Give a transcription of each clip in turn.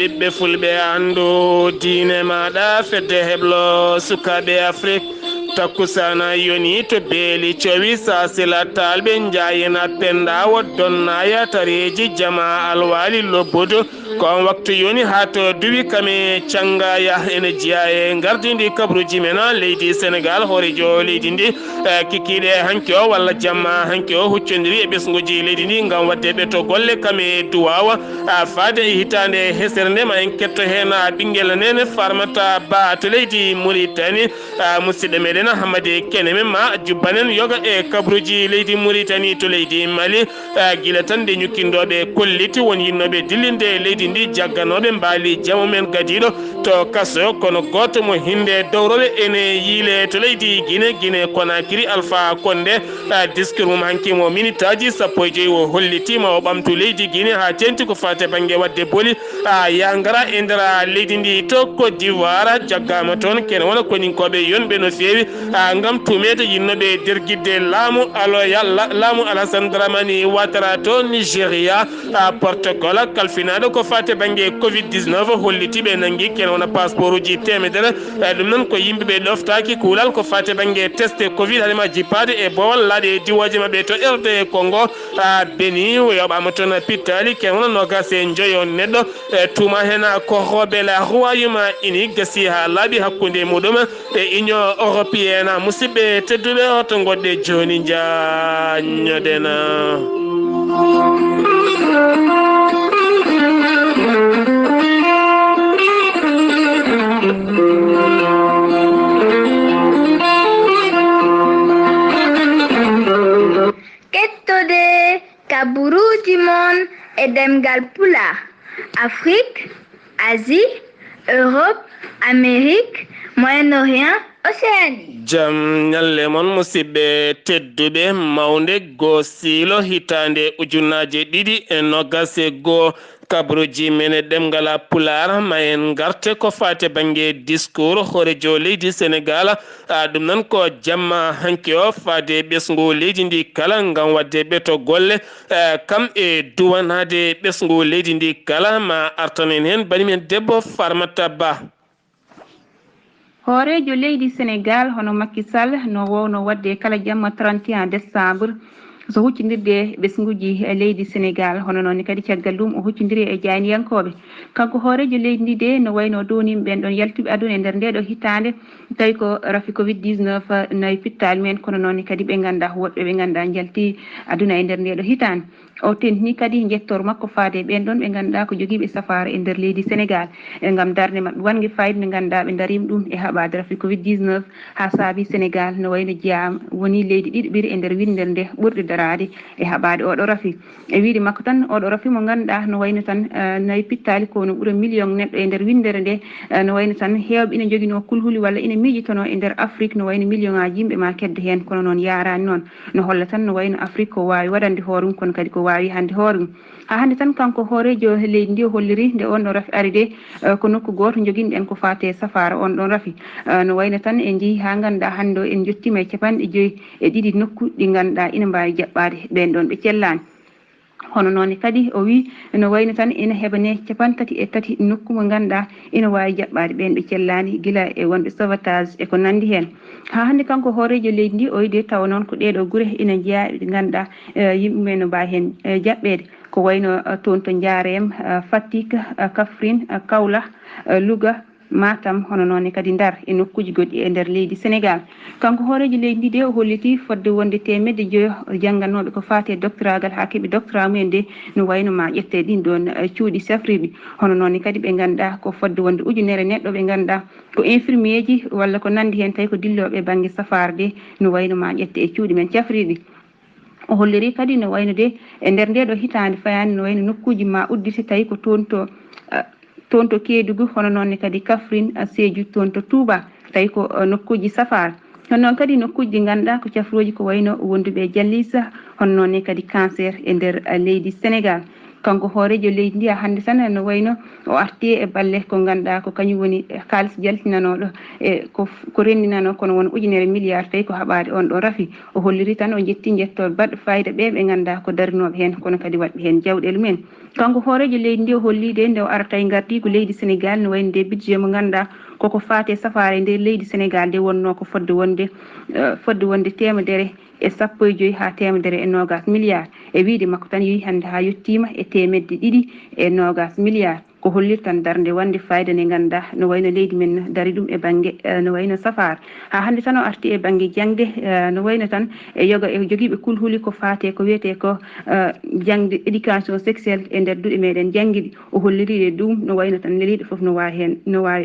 ɓiɓɓe fulɓe andu diine maɗa fedde heblo sukaɓe Afrique takkusana yoni to beeli cowi sasila talɓe jayina penda woddonna yatareji jama alwali lobbudu kon waktu yoni ha to duwi kame cangaya ene jiya e gardidi kabruji mena leydi Sénégal horejo leydi ndi kikiɗe hanki o walla jamma hanki o huccodiri e ɓesguji leydi ndi gam wadde ɓe to golle kame duwawa faade e hitande hesere nde ma en ketto hen ɓinguel nene farmata ba to leydi Mauritanie musidɗo meɗen Hamady Kene men ma jubbanen yoga e kabruji leydi Mauritanie to leydi Mali guila tan nde ñukkindoɓe kolliti won yinnoɓe dillinde leydi ndi jagganoɓe mbaali jamu men gadiɗo to kaso kono goto mo hinde dowroɓe ene yiile to leydi Guinée Conakry Alpha Condé discours mum hanki mo minute aji 15 o hollitima o ɓamtu leydi Guinée ha tenti ko fate banggue wadde booli ya ngara e nder leydi ndi to Côte d'Ivoire jaggama toon kene wona koninkoɓe yonɓe no fewi gam tumede yinnoɓe derguidde laamu Alassane Dramani Ouattara to Nigéria protocole kalfinaɗo ko fate banggue Covid-19 hollitiɓe nangui kene wona passeport uji temedere ɗum noon ko yimɓeɓe ɗoftaki kuulal ko fate banggue testé Covid haɗema jippade e bowal laaɗe diwoje mabɓe to RD Congo Béni yoɓama toon pittali kene wona nogas e joyo neɗɗo tuma hen ko roɓe la Royaume-Uni gasi ha laaɓi hakkude muɗum e Union européenne musidɓe tedduɓe hoto goɗɗe joni jañoɗen kettode kaburuji mon e demgal pula Afrique, Asie, Europe, Amérique, Moyen-Orient, Océanie. jam nyalle mon musidɓe tedduɓe mawde gosilo hitande ujunnaje ɗiɗi e nogas e goo kabruji mene ɗemgal pular ma en garte ko fate banggue discours horejo leydi Sénégal ɗum noon ko jamma hanki o fade ɓesgu leydi ndi kala gam wadde ɓeto golle kam e duwanade ɓesgu leydi ndi kala ma artanen hen banimen debbo Farmata Ba. Horejo leydi Sénégal hono Macky Sall no wowno wadde kala jamma 31 décembre so huccindirde ɓesguji leydi Sénégal hono noon kadi caggal ɗum o huccindiri e jayniyankoɓe kanko horejo leydi ndi de no wayno donimi ɓen ɗon yaltuɓe aduna e nder ndeɗo hitande tawi ko rafi Covid-19 nayi pittali men kono noon kadi ɓe ganda woɗɓe ɓe ganda jalti aduna e nder ndeɗo hitande o tentini kadi jettor makko faade ɓen ɗon ɓe ganduɗa ko joguiɓe safara e nder leydi Sénégal e gam darde mabɓe wangue fayida nde ganduɗa ɓe darima ɗum e haɓade rafi Covid-19 ha saabi Sénégal no wayno jeyama woni leydi ɗiɗi ɓiiri e nder windere nde ɓurɗe darade e haɓade oɗo rafi e wiide makko tan oɗo rafi mo ganduɗa no wayno tan nayi pittali ko no ɓuura million neɗɗo e nder windere nde no wayno tan hewɓe ina joguino kulhuli walla ina miijotono e nder Afrique no wayno million ngaji yimɓe ma kedde hen kono noon yarani noon no holla tan no wayno Afrique ko wawi waɗande hoorum kono kadi ko wawi hande hoorum ha hande tan kanko hoorejo leydi ndi o holliri nde on ɗo rafi ari de ko nokku goto joguinoɗen ko fate safara on ɗon rafi no wayno tan en jeehi ha ganduɗa hande o en jottima e 52 nokku ɗi ganduɗa ina mbawi jaɓɓade ɓen ɗon ɓe cellani hono noon kadi o wi no wayno tan ina heɓane 33 nokku mo ganduɗa ina wawi jaɓɓade ɓen ɓe cellani guila e wonɓe sauvetage e ko nandi hen ha hande kanko hoorejo leydi ndi o wi de tawa noon ko ɗeɗo guure ina jeeya ɗe ganduɗa yimɓe no mbawi hen jaɓɓede ko wayno toon to Ndiarème Fatick Kaffrine Kaolack Louga Matam hono noon kadi Ndar e nokkuji goɗɗi e nder leydi Sénégal kanko hoorejo leydi ndi de o holliti fodde wonde 100 jangganoɓe ko fate doctoragal ha keeɓi doctorat mumen de no wayno ma ƴette ɗin ɗon cuuɗi safriɓe hono noon kadi ɓe ganduɗa ko fodde wonde ujunere neɗɗo ɓe ganduɗa ko infirmier ji walla ko nandi hen tawi ko dilloɓe banggue safare de no wayno ma ƴette e cuuɗi men cafriɗi o holliri kadi no wayno de e nder ndeɗo hitande fayani no wayno nokkuji ma uddite tawi ko toon to Kédougou hono noon kadi Kaffrine Sédhiou toon to Touba tawi ko nokkuji safara hono noon kadi nokkuji ɗi ganduɗa ko cafroji ko wayno wonduɓe jallisa hono noon kadi cancer e nder leydi Sénégal kanko hoorejo leydi ndi hannde tan no wayno o arti e balle ko ganduɗa ko kañum woni kalis jaltinanoɗo e ko renndinano kono won ujunere milliard tawi ko haɓade on ɗo rafi o holliri tan o jetti jettoɓe baɗɗo fayida ɓe ganduɗa ko darinoɓe hen kono kadi waɗɓe hen jawɗele mumen kanko hoorejo leydi ndi o hollide nde o arata e gardigo leydi Sénégal no wayno nde budget mo ganduɗa koko fate safare nder leydi Sénégal nde wonno ko fodde wonde temedere e 15 ha temedere e 20 milliard e wiide makko tan yeehi hande ha yettima e 220 milliard ko hollirtan darde wande fayida nde ganduɗa no wayno leydi men dari ɗum e banggue no wayno safar ha hande tan o arti e banggue jangde no wayno tan e yoga e joguiɓe kulhuli ko fate ko wiyete ko jangde éducation sexuelle e nder duuɗe meɗen jangguiɗi o holliride ɗum no wayno tan leliɗo foof no wawi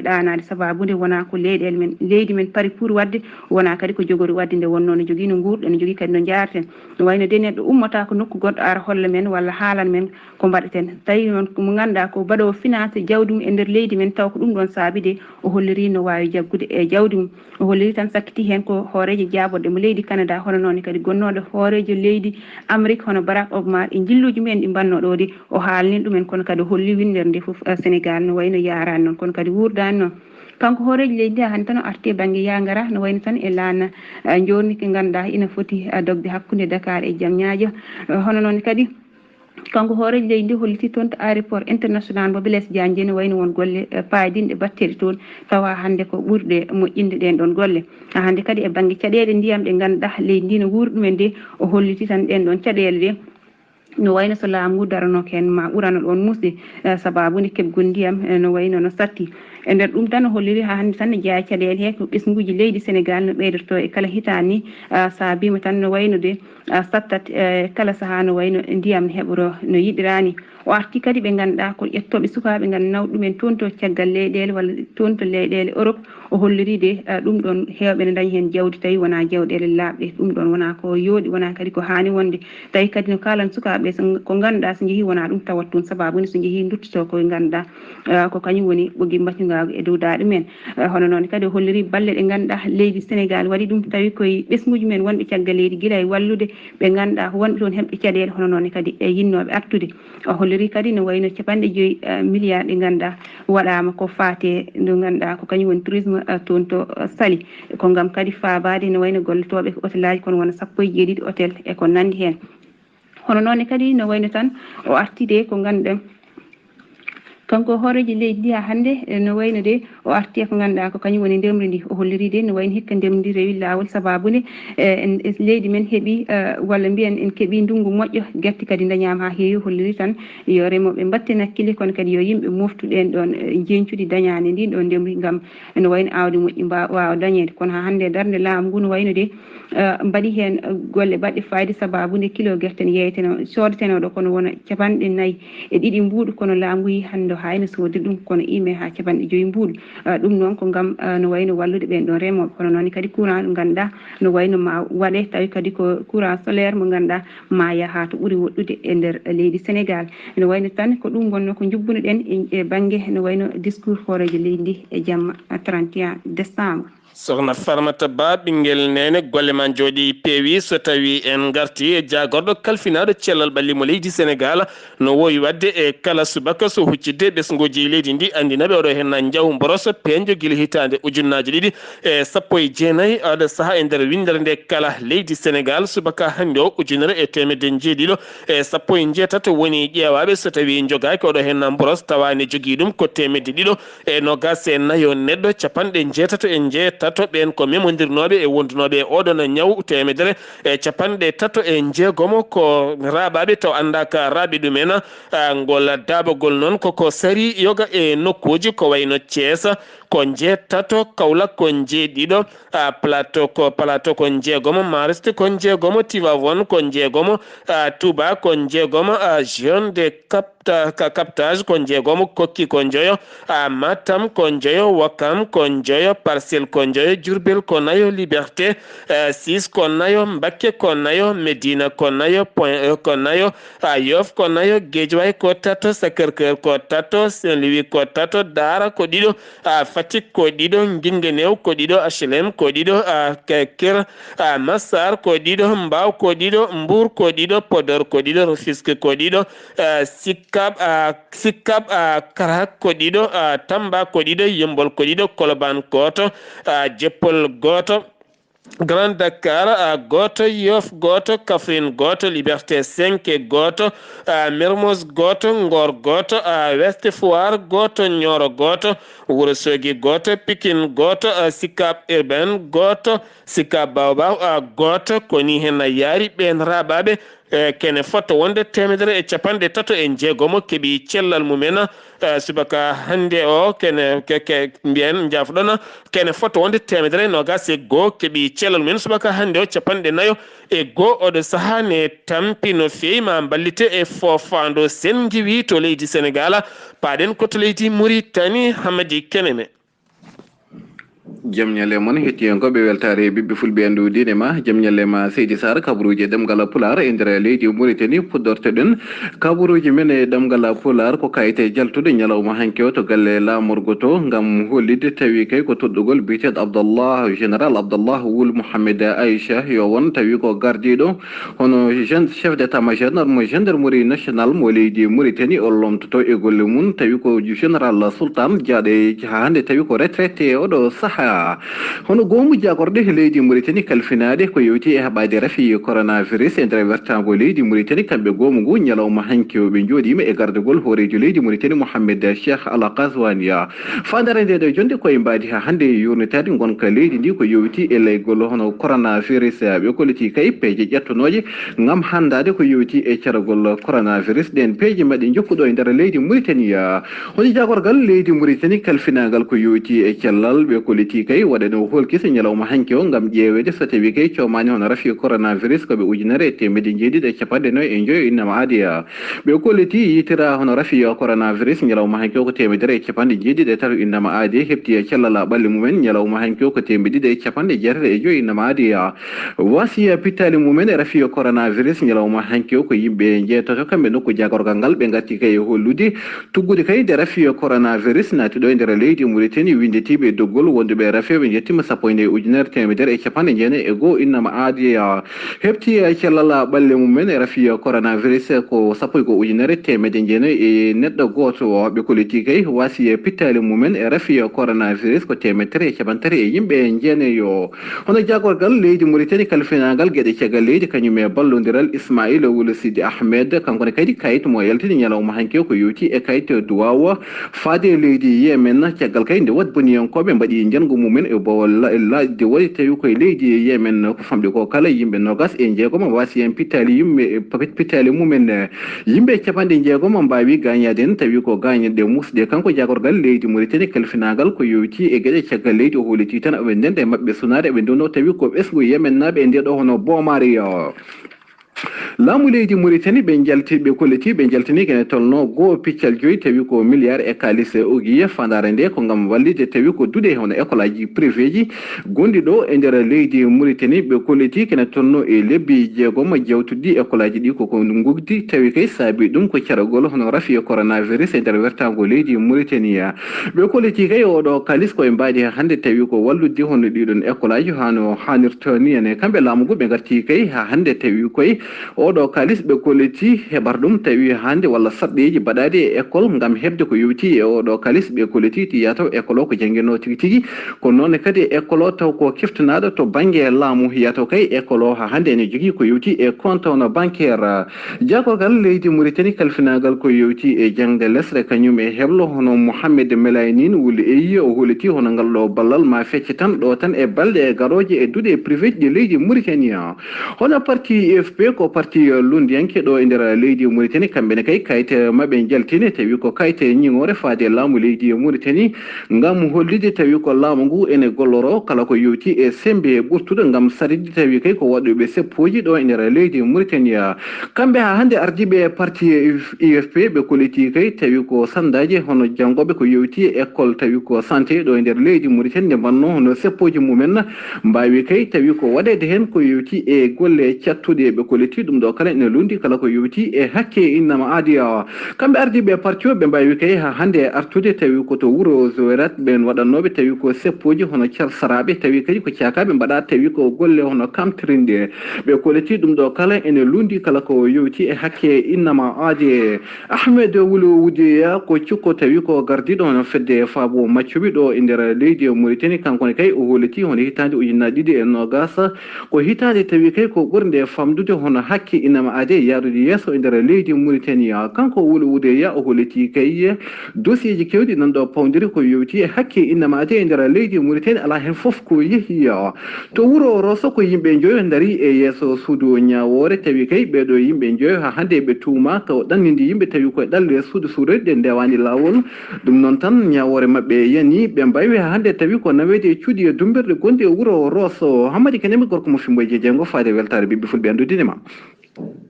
ɗanade sababude wona ko leydi men paari pour wadde wona kadi ko jogori wadde nde wonno no jogui no guurɗo no jogui kadi no jarten no wayno de neɗɗo ummata ko nokku goɗɗo ara holla men walla haalan men ko mbaɗeten tawi noon mo ganduɗa ko mbaɗowo finance jawdi mum e nder leydi men taw ko ɗum ɗon saabide o holliri no wawi jaggude e jawdi mum o holliri tan sakkiti hen ko hoorejo jabodde mo leydi Canada hono noon kadi gonnoɗo hoorejo leydi Amérique hono Barack Obama e jilluji mumen ɗi mbanno ɗo de o haalni ɗumen kono kadi o holli windere nde foof Sénégal no wayno yarani noon kono kadi wurdani noon kanko hoorejo leydi han tan o arti e banggue yangara no wayno tan e laana joni ko ganduɗa ina foti dogde hakkude Dakar e Diamniadio hono noon kadi kanko hoorejo leydi ndi holliti toon to aéroport international mo Blaise Diagne no wayno won golle paadinɗe batteɗe toon tawa hande ko ɓurde moƴƴinde ɗen ɗon golle ha hande kadi e banggue caɗele ndiyam ɗe ganduɗa leydi ndi no wuuri ɗumen de o holliti tan ɗen ɗon caɗele ɗe no wayno so laamu ngu darano ken ma ɓurano ɗon musde sababude kebgol ndiyam no wayno no satti e nder ɗum tan o holliri ha hande tan ne jeeya caɗele he ko ɓesguji leydi Sénégal no ɓeydoto e kala hitani sa bima tan no wayno de sattat kala saaha no wayno ndiyam ne heɓoro no yiɗirani o arti kadi ɓe ganduɗa ko ƴettoɓe sukaɓe ganda nawɗ ɗumen toon to caggal leyɗele walla toon to leyɗele Europe o holliride ɗum ɗon hewɓe ne dañi hen jawdi tawi wona jawɗele laaɓɗe ɗum ɗon wona ko yooɗi wona kadi ko hani wonde tawi kadi no kalan sukaɓe ko ganduɗa so jeehi wona ɗum tawat toon sababude so jeehi duttoto koye ganduɗa ko kañum woni ɓogui mbaccungagu e dow daaɗe men hono noon kadi o holliri balle ɗe ganduɗa leydi Sénégal waɗi ɗum tawi koye ɓesguji men wonɓe caggal leydi guila e wallude ɓe ganduɗa wonɓe toon heɓɓe caɗele hono noon kadi e yinnoɓe artude o holliri kadi no wayno 50 milliard ɗe ganduɗa waɗama ko fate nde ganduɗa ko kañum woni tourisme toon to Saly ko gam kadi fabade no wayno golletoɓe ko hôtel aji kono wona 17 hôtel e ko nandi hen hono noon kadi no wayno tan o artide ko ganduɗen kanko hoorejo leydi ndi ha hande no wayno de o arti ko ganduɗa ko kañum woni ndemri ndi o holliri de no wayno hikka ndemri ndi rewi lawol sababude leydi men heeɓi walla mbiyen en keeɓi ndungu moƴƴo guerte kadi dañama ha heewi holliri tan yo remoɓe mbatten hakkille kono kadi yo yimɓe moftu ɗen ɗon jencuɗi dañani ndin ɗon ndemri gam no wayno awdi moƴƴi wawa dañede kono ha hande darde laamu ngu no wayno de mbaɗi hen golle baɗɗe fayida sababude kilo guerte ne yeyteno sodetenoɗo kono wona 42 mbuuɗu kono laamu yi hande hayno sodi ɗum kono ime ha 5 mbuuɗu ɗum noon ko gam no wayno wallude ɓen ɗon remoɓe kono noon kadi courant ɗo ganduɗa no wayno ma waɗe tawi kadi ko courant solaire mo ganduɗa ma yaaha to ɓuuri woɗɗude e nder leydi Sénégal no wayno tan ko ɗum gonno ko jubbuno ɗen e banggue no wayno discours hoorejo leydi ndi e jamma 31 décembre sokhna Farmata Ba ɓinguel nene golle ma jooɗi peewi so tawi en garti e jagorɗo kalfinaɗo cellal ɓallimo leydi Sénégal no wowi wadde e kala subaka so huccidde ɓesguji leydi ndi andinaɓe oɗo hen jaw mboroso peejo guila hitande ujunnaje 219 aɗa saaha e nder windere nde kala leydi Sénégal subaka hande o ujunere e temedde jeeɗiɗo e 17 woni ƴeewaɓe so tawi jogaki oɗo hen mboros tawani jogui ɗum ko temedde ɗiɗo e 24 neɗɗo capanɗe jeetato e jeetato ɓen ko memodirnoɓe e wondunoɓe oɗon ñaw temedere e capanɗe tato e jeegomo ko raaɓaɓe taw andaka raaɓe ɗumen ngol daabagol noon koko sari yoga e nokkuji ko wayno Thiès ko jeetato Kaolack ko jeeɗiɗo plateau ko jeegomo Mariste ko jeegomo Tivaouane ko jeegomo Touba ko jeegomo Jeune de captage ko jeegomo Kokki ko joyo Matam ko joyo Wakam ko joyo Parcelles ko joyo Diourbel ko nayo Liberté 6 ko nayo Mbacké ko nayo Médina ko nayo Point E ko nayo Yoff ko nayo Guédiawaye ko tato Sacré-Cœur ko tato Saint-Louis ko tato Dara ko ɗiɗo Fatick ko ɗiɗo Guinguinéo ko ɗiɗo HLM ko ɗiɗo Kir Massar ko ɗiɗo Mbao ko ɗiɗo Mbour ko ɗiɗo Podor ko ɗiɗo Rufisque ko ɗiɗo Sicap Karak ko ɗiɗo Tamba ko ɗiɗo Yeumbeul ko ɗiɗo Colobane goto Dieuppeul goto Grand Dakar goto Yoff goto Kaffrine goto Liberté 5 goto Mermoz goto Ngor goto Ouest Foire goto Nioro goto Ourossogui goto Pikine goto Sicap Urbam goto Sicap Baobab goto koni hen yaari ɓen raɓaɓe kene fotto wonde 136 keeɓi cellal mumen subaka hande o kene mbiyen jafɗon kene fotto wonde 121 keeɓi cellal mumen subaka hande o 41 oɗo saaha ne tampi no fewi ma ballite e fofando sen jiwi to leydi Sénégal paɗen koto leydi Mauritanie Hamadi Kenene. jam ñalle mon hettiyankoɓe weltare ɓiɓɓe fulɓe andu dine ma jam ñalle ma Seydi Sar kabaruji ɗemgal pular e nder leydi Mauritanie puddorteɗen kabaruji men e ɗemgal pular ko kayite jaltude ñalawma hanke o to galle lamorgo to gam hollide tawi kay ko toɗɗugol biteɗo Abdallah général Abdallah Wul Mohamed Aïcha yo won tawi ko gardiɗo hono chef d'état major mo gendarmerie national mo leydi Mauritanie o lomtoto e golle mum tawi ko général Sultan Diaɗe ha hande tawi ko retraité oɗo saaha hono goomu jagorde leydi Mauritanie kalfinade ko yewti e haɓade rafi coronavirus e nder wertago leydi Mauritanie kamɓe goomu ngu ñalawma hanke ɓe jooɗima e gardugol hoorejo leydi Mauritanie Mohamed Cheikh Al Qazouania fandare nde ɗo jonde koye mbadi ha hande yurnitade gonka leydi ndi ko yewti e laygol hono coronavirus ɓe koliti kay peeje ƴettonoje gam handade ko yewti e caragol coronavirus ɗen peeje mbaɗe jokkuɗo e nder leydi Mauritanie hono jagorgal leydi Mauritanie kalfinagal ko yewti e cellal ɓe koliti kay waɗano holkisa ñalawma hanke o gam ƴeewede so tawi kay comani hono rafi coronavirus koɓe ujunere e temedde jeeɗiɗi e capanɗe noyi e joyi innama aadiya ɓe kolliti yitira hono rafi coronavirus ñalawma hanke o ko temedere e capanɗe jeeɗiɗi e tato innama aadi hefti e cellala ɓalli mumen ñalawma hanke o ko temedde ɗiɗi e capanɗe jeetati e joyi innama aadiya wasiya pittali mumen e rafi coronavirus ñalawma hanke o ko yimɓe jeetoto kamɓe nokku jagorgal ngal ɓe gatti kay hollude tuggude kay nde rafi coronavirus naati ɗo e nder leydi Mauritanie windetiɓe doggol wonduɓe rafeɓe jettima sappo e ujunere temedere e capanɗe jeenayi e goho innama aadiya hefti cellala ɓalle mumen e rafi coronavirus ko sappo e go ujunere temedde jeenayi e neɗɗo goto ɓe koliti kay wasi pittali mumen e rafi coronavirus ko temedere e capantati e yimɓe jeenayo hono jagorgal leydi Mauritanie kalfinagal gueɗe caggal leydi kañum e ballodiral Ismaïla Wulu Sidi Ahmed kankone kadi kayit mo yaltini ñalawma hanke ko yewti e kayit duwawa faade leydi Yemen caggal kay nde wat boniyankoɓe mbaɗi jango mumen e bowol ladde waɗi tawi koye leydi Yemen ko famɗi ko kala yimɓe nogas e jeegom wasi hen pittali yimɓe pittali mumen yimɓe capanɗe jeegom mbawi gañade en tawi ko gañanɗe musɗe kanko jagorgal leydi Mauritanie kalfinagal ko yewti e gueɗe caggal leydi o holiti tan eɓe ndenda e mabɓe sunade eɓe ndono tawi ko ɓesgu Yemen naɓe e ndeɗo hono boomari laamu leydi Mauritanie ɓe jalti ɓe kolliti ɓe jaltini kene tolno goho piccal joyi tawi ko milliard e kalis ogiye fandare nde ko gam wallide tawi ko duuɗe hono école aji privé ji gondi ɗo e nder leydi Mauritanie ɓe kolliti kene tolno e lebbi jeegom jewtuɗi école aji ɗi koko gugdi tawi kay saabi ɗum ko caragol hono rafi coronavirus e nder wertago leydi Mauritanie ɓe kolliti kay oɗo kalis koye mbaɗi hande tawi ko wallude hono ɗiɗon école aji hano hannirto ni ene kamɓe laamugo ɓe garti kay ha hande tawi koye oɗo kalis ɓe kolliti heɓar ɗum tawi hande walla saɗɗeji mbaɗade e école gam hebde ko yewti e oɗo kalis ɓe kolliti tiya taw école o ko jangguino tigui tigui kono noon kadi école o taw ko keftanaɗo to banggue laamu yataw kay école o ha hande ene jogui ko yewti e compte ono bancaire jagorgal leydi Mauritanie kalfinagal ko yewti e jangde lesre kañum e heblo hono Mohamed Melaynin wuli eyi o holiti hono ngal ɗo ballal ma fecce tan ɗo tan e balɗe e garoje e duuɗe privé ɗi leydi Mauritanie hono parti UFP ko parti lundiyanke ɗo e nder leydi Mauritanie kamɓene kay kayite mabɓe jaltini tawi ko kayite ñingore faade laamu leydi Mauritanie gam hollide tawi ko laamu ngu ene golloro kala ko yewti e sembe ɓurtuɗo gam saride tawi kay ko waɗoɓe seppoji ɗo e nder leydi Mauritanie kamɓe ha hande ardiɓe parti UFP ɓe kolliti kay tawi ko sandaji hono jangoɓe ko yewti e école tawi ko santé ɗo e nder leydi Mauritanie nde mbanno hono seppoji mumen mbawi kay tawi ko waɗede hen ko yewti e golle cattuɗe ɓe kolliti holliti ɗum ɗo kala ene lundi kala ko yowti e hakke innama aadiya kamɓe ardiɓe parti o ɓe mbawi kay ha hande artude tawi koto wuuro zorat ɓen waɗannoɓe tawi ko seppoji hono carsaraɓe tawi kadi ko cakaɓe mbaɗa tawi ko golle hono kamtirinde ɓe koleti ɗum ɗo kala ene lundi kala ko yowti e hakke innama aadi ahmed wulu wudiya ko cikko tawi ko gardiɗo hono fedde faabo maccuɓi ɗo e nder leydi Mauritanie kankone kay o holliti hono hitande ujunnaje ɗiɗi e nogas ko hitande tawi kay ko ɓurde famdude hono hakke innama aadi yaarude yesso e nder leydi Mauritanie kanko wulu wudiya o holliti kay dossier ji kewɗi nanɗo pawdiri ko yowti e hakke innama aadi e nder leydi Mauritanie ala hen foof ko yeehiya to wuuro Rosso ko yimɓe joyo dari e yesso suudu ñawore tawi kay ɓeɗo yimɓe joyo ha hande ɓe tuuma ko ɗannidi yimɓe tawi koye ɗalle suudu suuroyɗe ndewani lawol ɗum noon tan ñawore mabɓe yani ɓe mbawi ha hande tawi ko nawede cuuɗi e dumbirɗe gonɗe e wuuro Rosso Hamadi Kanemi gorko mo Fimboye Jeejengo faade weltare ɓiɓɓe fulɓe andudinema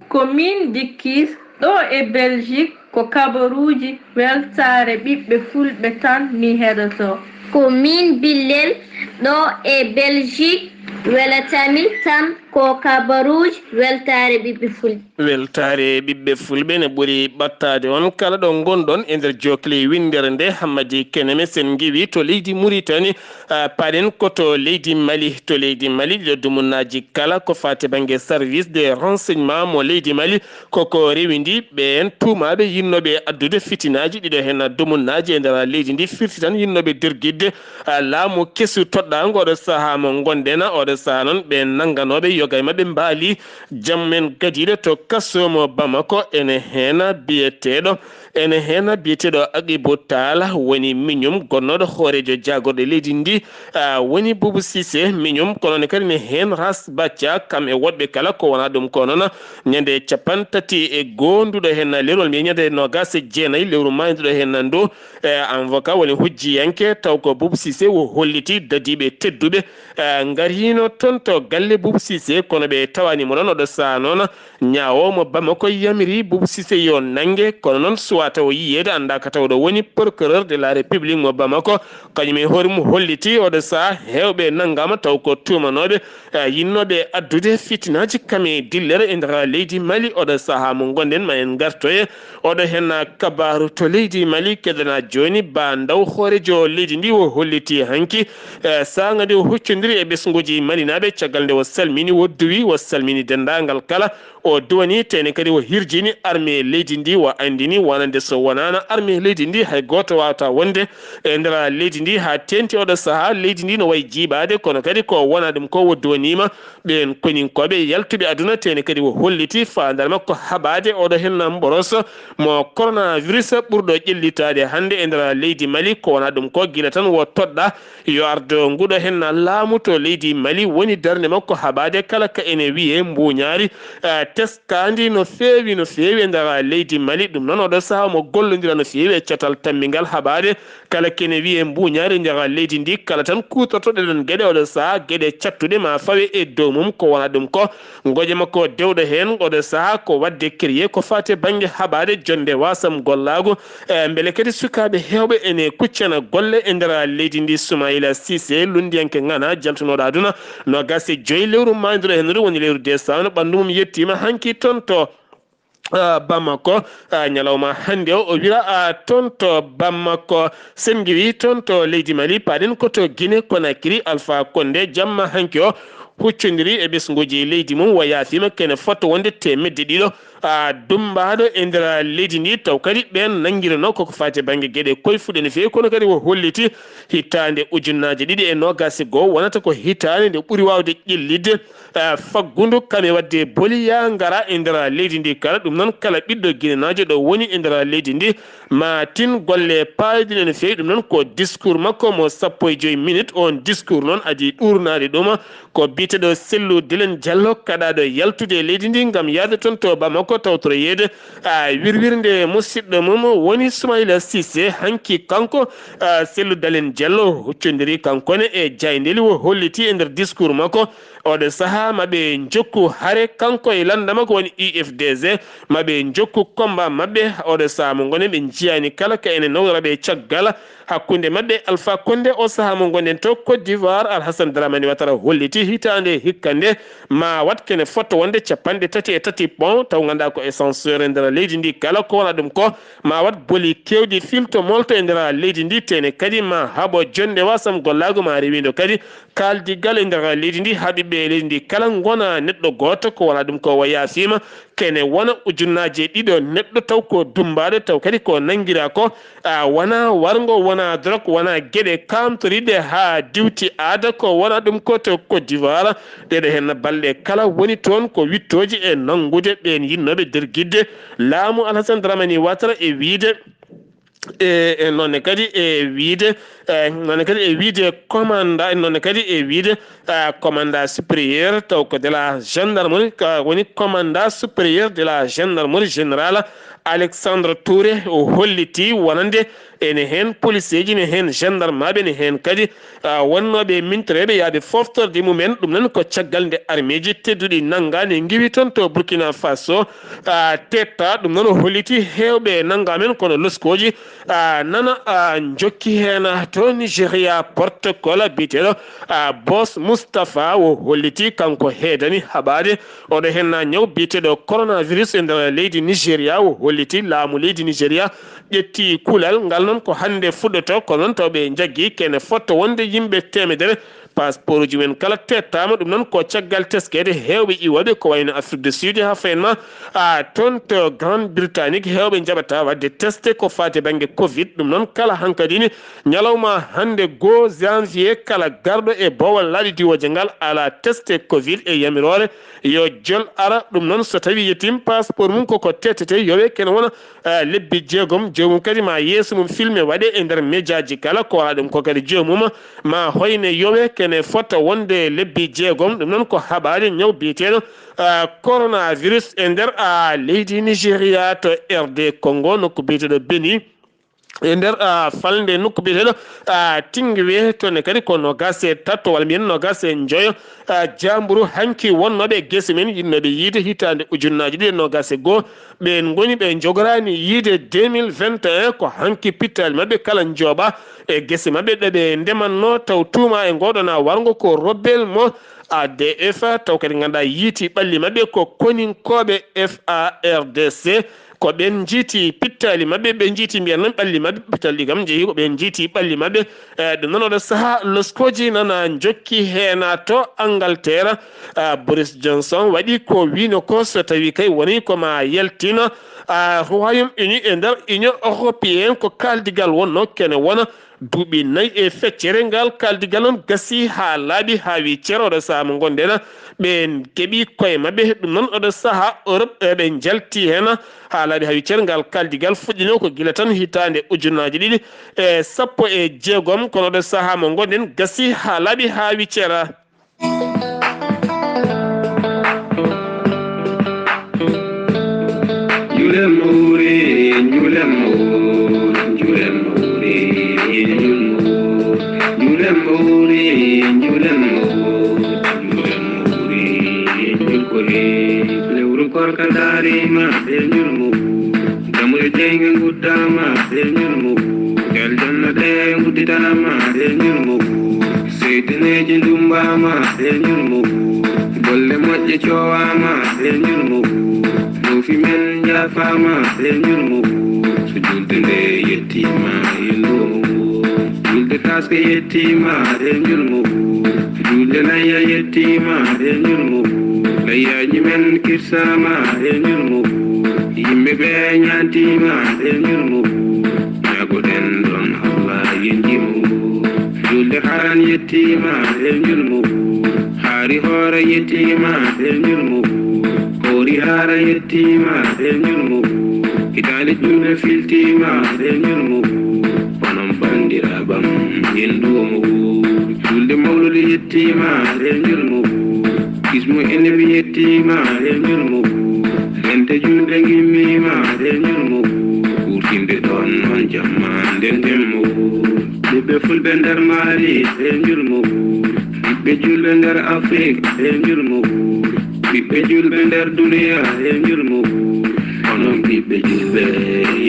commune Dikkis ɗo e Belgique ko kabaruji weltare ɓiɓɓe fulɓe tan mi heɗoto commune Billel ɗo e Belgique welatamil tan ko kabaruji weltare ɓiɓɓe fulɓe weltare ɓiɓɓe fulɓe ne ɓuuri ɓattade on kala ɗo gonɗon e nder jokle windere nde Hammadi Keneme sen giwi to leydi Mauritanie paɗen koto leydi Mali to leydi Mali ɗiɗo dumunnaji kala ko fate banggue service de renseignement mo leydi Mali koko rewindi ɓen tuumaɓe yinnoɓe addude fitinaji ɗiɗo hen dumunnaji e nder leydi ndi firti tan yinnoɓe dirguidde laamu kesu toɗɗago oɗo saaha mo gonɗena oɗo saaha noon ɓe nangganoɓe yoga e mabɓe mbaali jammen gadiɗo to kasomo Bamako ene hena biyeteɗo Agibou Tall woni miñum gonnoɗo hoorejo jagorɗo leydi ndi woni Boubou Cissé miñum kono ne kadi ne hen Ras Bathia kam e woɗɓe kala ko wona ɗum ko noon ñande 31 nduɗo hen lewrol mbiye ñande 29 lewru maayo nduɗo hen ndu avocat woni hujjiyanke taw ko Boubou Cissé wo holliti dadiɓe tedduɓe garino toon to galle Boubou Cissé kono ɓe tawanimo noon oɗo saha noon ñawomo Bamako yamiri Boubou Cissé yo nangue kono noon suwa taw yiyede anda ka tawɗo woni procureur de la république mo Bamako kañum e hoore mum holliti oɗo saha hewɓe nanggama taw ko tumanoɓe yinnoɓe addude fitinaji kame dillere e nder leydi Mali oɗo saha mo gonɗen ma en gartoye oɗo hen kabaru to leydi Mali keɗana joni ba ndaw hoorejo leydi ndi o holliti hanki saga nde o huccodiri e ɓesguji malinaɓe caggal nde o salmini wodduwi o salmini dendagal kala o duwani tene kadi o hirjini armée leydi ndi o andini wonande so wonano armée leydi ndi hay goto wawata wonde e nder leydi ndi ha tenti oɗo saaha leydi ndi no wayi jiiɓade kono kadi ko wona ɗum ko o duwanima ɓen koninkoɓe yaltuɓe aduna tene kadi o holliti fandare makko haɓade oɗo hen mboroso mo coronavirus ɓurɗo ƴellitade hande e nder leydi Mali ko wona ɗum ko guila tan wo toɗɗa yo ardo nguɗo hen laamu to leydi Mali woni darde makko haɓade kala ka ene wiye mbuñaari teskandi no feewi e nder leydi Mali ɗum noon oɗo saaha mo gollodira no feewi e catal tammingal haɓade kala kene wiye mbuñaari e nder leydi ndi kala tan kutortoɗe ɗon gueɗe oɗo saaha gueɗe cattuɗe ma fawe e dow mum ko wona ɗum ko goƴe makko dewɗo hen oɗo saaha ko wadde créé ko fate banggue haɓade jonde wasam gollago beele kadi sukaɓe hewɓe ene kuccana golle e nder leydi ndi Soumaïla Cissé lundiyanke ngana jaltunoɗo aduna no gase 5 lewru mayduɗo hen woni lewru décembre ɓandu mum yettima hanki toon to Bamako ñalawma hande o wira toon to Bamako sen giwi toon to leydi Mali paɗen koto Guinée Conakry Alpha Condé jamma hanki o huccodiri e ɓesguji leydi mum wa yaafima kene fotto wonde temedde ɗiɗo dumbaɗo e nder leydi ndi taw kadi ɓen nanguirano koko fate banggue gueɗe koyfuɗe no fewi kono kadi o holliti hitande ujunnaje 221 wonata ko hitande nde ɓuuri wawde ƴellidde faggudu kame wadde boliya gara e nder leydi ndi kala ɗum noon kala ɓiɗɗo guinenajo ɗo woni e nder leydi ndi ma tin golle payɗine no fewi ɗum noon ko discours makko mo 15 minutes on discours noon adi ɗurnade ɗum ko biteɗo Sellou Delen Diallo kaɗaɗo yaltude leydi ndi gam yaade toon to Bamako tawtoro yeede wirwirde musidɗo mum woni Soumaïla Cissé hanki kanko Sellou Delen Diallo huccodiri kankone e Diaydeli o holliti e nder discours makko oɗo saaha maɓe jokku haare kanko e landama ko woni UFDG maɓe jokku combat maɓɓe oɗo saaha mo gonen ɓe jiyani kala ka ene nawraɓe caggal hakkude maɓɓe Alpha Condé o saaha mo gonen to Côte d'Ivoire Alassane Dramane Ouattara holliti hitande hitande hikkande ma wat kene foto wonde capande tati e tati bon taw ganda ko essentiel e nder leydi ndi kala ko wala ɗum ko ma wat boli kewɗi filto molto e nder leydi ndi tene kadi ma haabo jonde wasam gollago ma rewindo kadi kaldigal e nder leydi ndi haɓiɓe leydi ndi kala gona neɗɗo goto ko wala ɗum ko wayasima kene wona ujunnaje ɗiɗo neɗɗo taw ko dumbaɗo taw kadi ko nanguira ko wona wargo wona drog wona gueɗe kamtoriɗe ha diwti aada ko wona ɗum ko to Côte d'Ivoire ɗeɗo hen balɗe kala woni toon ko wittoji e nangude ɓen yinnoɓe nder guidde laamu Alassane Dramani Ouattara e wiide nonne kadi e wiide nonne kadi e wiide commandant nonne kadi e wiide commandant supérieur taw ko de la gendarmerie woni commandant supérieur de la gendarmerie générale Alexandre Touré o holliti wonande ene hen police ji ne hen gendarme maɓe ne hen kadi wonnoɓe mintoreɓe yaade foftorde mumen ɗum nan ko caggal nde armée ji tedduɗi nanggani giwi toon to Burkina Faso tetta ɗum noon o holliti hewɓe nanggamen kono loskoji nana jokki hen to Nigéria protocole biteɗo Boss Moustapha o holliti kanko heedani haɓade oɗo hen ñaw biteɗo coronavirus e nder leydi Nigéria o holliti laamu leydi Nigéria ƴetti kulal ngal noon ko hande fuɗɗoto ko noon tawɓe jaggui kene fotto wonde yimɓe temedere passeport uji men kala tettama ɗum noon ko caggal teskede hewɓe iwoɓe ko wayno Afrique du Sud ha fayenma toon to Grande Britannique hewɓe jaɓata wadde testé ko fate banggue Covid ɗum noon kala hankadini ñalawma hande 2 janvier kala garɗo e bowal laaɗi diwoje ngal ala testé Covid e yamirore yo jol ara ɗum noon so tawi yettim passeport mum koko tettete yoɓe kene wona lebbi jeegom jomum kadi ma yeeso mum filmé waɗe e nder média ji kala ko wala ɗum ko kadi jomum ma hoyne yoɓe kene fota wonde lebbi jeegom ɗum noon ko haɓade ñaw biyeteɗo coronavirus e nder leydi Nigéria to RD Congo nokku biyeteɗo Bénin e nder falde nokku biyeteɗo Tinguiwé toon kadi ko nogas e tatto walla mbiyen nogas e joyo jamburu hanki wonnoɓe guese men yinnoɓe yiide hitande ujunnaji ɗiɗi nogas e goho ɓen goni ɓe jogorani yiide 2021 ko hanki pittali mabɓe kala jooɓa e guese mabɓe ɗeɓe ndemanno taw tuuma e ngoɗona wargo ko robbel mo ADF taw kadi ganduɗa yiiti ɓalli mabɓe ko koninkoɓe FARDC ko ɓen jiiti pittali mabɓe ɓe jiiti mbiyan noon ɓalli mabɓe pittali kam jeeyi ko ɓen jiiti ɓalli mabɓe ɗum noon oɗo saaha loskoji nana jokki hena to Angleterre Boris Johnson waɗi ko wino ko so tawi kay woni koma yaltina Royaume-Uni e nder Union européenne ko kaldigal wonno kene wona duuɓi 4 e feccere ngal kaldigal on gasi ha laaɓi ha wi ceero oɗo saaha mo gonɗen ɓe keeɓi koye mabɓe ɗum noon oɗo saaha Europe ɓe jalti hen ha laaɓi ha wi ceero ngal kaldigal fuɗɗino ko guila tan hitande ujunnaji ɗiɗi e 16 kono oɗo saaha mo gonɗen gasi ha laaɓi ha wi ceera Korkadarima benyulmu damuye jenga gudama benyulmu galjanna de guditama benyulmu seytene jindumbama benyulmu bolle mojje cowama benyulmu dofi men jafama benyulmu sujulde de yettima yellumu julde taske yettima benyulmu julde naya yettima benyulmu layyaji men kirsama e ñurmu yimɓe ɓe ñantima e ñurmu ñagoɗen ɗon Allah yenjimu julde haran yettima e ñurmu haari hoore yettima e ñurmu hoori haara yettima e ñurmu hitande julde filtima e ñurmu onon bandiraɓam yenduwomo julde mawlude yettima e ñurmu kismu ene bi yettima e ñurmu lente julde gimmima e ñurmu kurtinde ɗon non jamma nden temmu ɓiɓɓe fulɓe nder Mali e ñurmu ɓiɓɓe julɓe nder Afrique e ñurmu ɓiɓɓe julɓe nder duniya e ñurmu onon ɓiɓɓe julɓe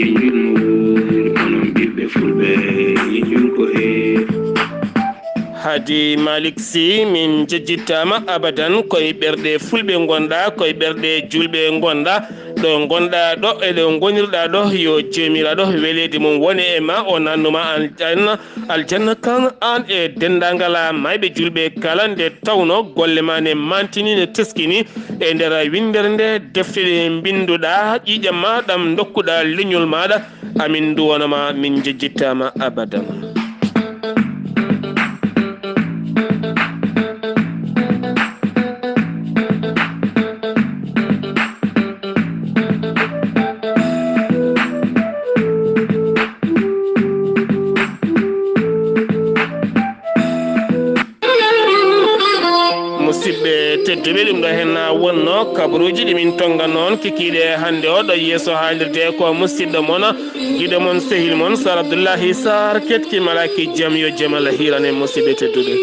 e ñurmu onon ɓiɓɓe fulɓe e ñurko e hadi Malik Sy min jejjitama abadan koye ɓerɗe fulɓe gonɗa koye ɓerɗe julɓe gonɗa ɗo gonɗa ɗo eɗo gonirɗa ɗo yo jomiraɗo welede mum woni e ma o nannuma aljanna kan an e dendagal mayɓe julɓe kala nde tawno golle ma ne mantini ne teskini e nder windere nde defte ɗe binduɗa ƴiƴam ma ɗam dokkuɗa leñol maɗa amin duwonoma min jejjittama abadan. musidɓe tedduɓe ɗum ɗo henna wonno kabaruji ɗimin tonga noon kikiɗe hande o ɗo yeeso haalirde ko musidɗo moon guiɗo moon sehil moon Sar Abdoullahi Sarr ketki malaki jaam yo jaam Allah hirane musidɓe tedduɓe.